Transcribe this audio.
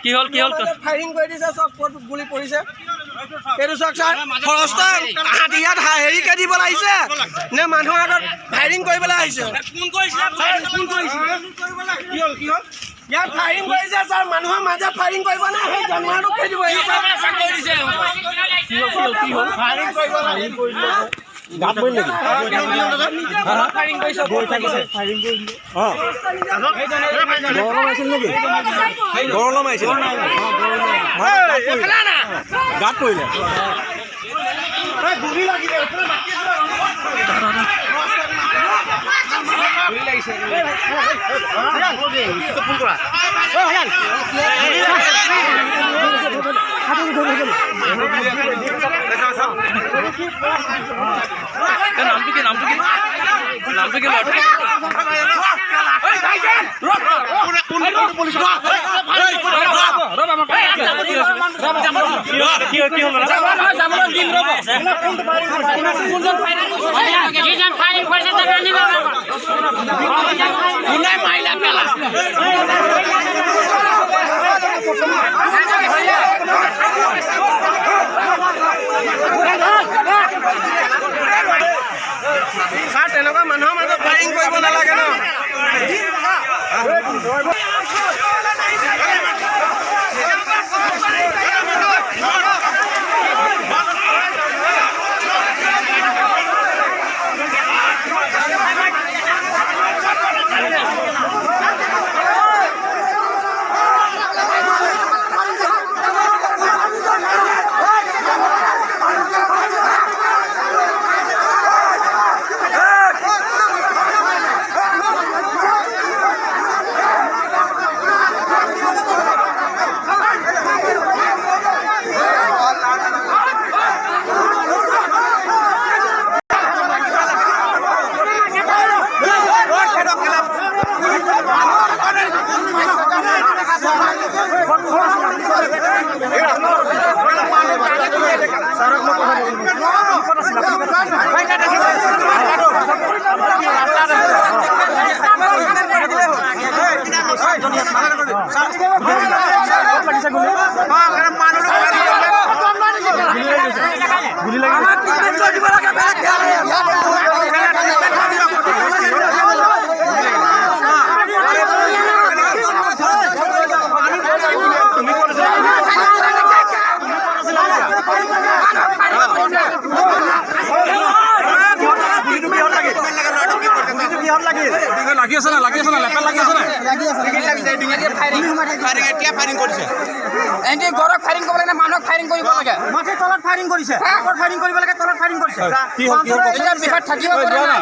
কি হল ফায়াৰিং কৰি দিছে চব ক'ত গুলি পৰিছে এইটো চাওক ছাৰ খৰচ ইয়াত হেৰিকে দিব লাগিছে নে মানুহৰ আগত ফায়াৰিং কৰিবলৈ আহিছে কি হ'ল ইয়াত ফায়াৰিং কৰিছে ছাৰ মানুহৰ মাজত ফায়াৰিং কৰিব নে সেই জানুৱাৰটোক কৈ দিব ফায়াৰিং কৰিব গাত বইল নেকি ফায়াৰিং কৰিছে গৰম আছিল নেকি গৰম আহিছিল গাত পৰিলে গুলি লাগিলে ফোন কৰা নামটো কি নামটো কি ছাৰ তেনেকুৱা মানুহৰ মাজত ফায়াৰিং কৰিব নালাগে ন লাগি আছে না লেপেল লাগি আছে না ফায়াৰিং কৰিছে এনে গৰক ফায়াৰিং কৰিব লাগে মানুহক ফায়াৰিং কৰিব লাগে মাথে তলত ফায়াৰিং কৰিছে ফায়াৰিং কৰিব লাগে তলত ফায়াৰিং কৰিছে কি হ'ল বিহাত থাকিব পাৰে না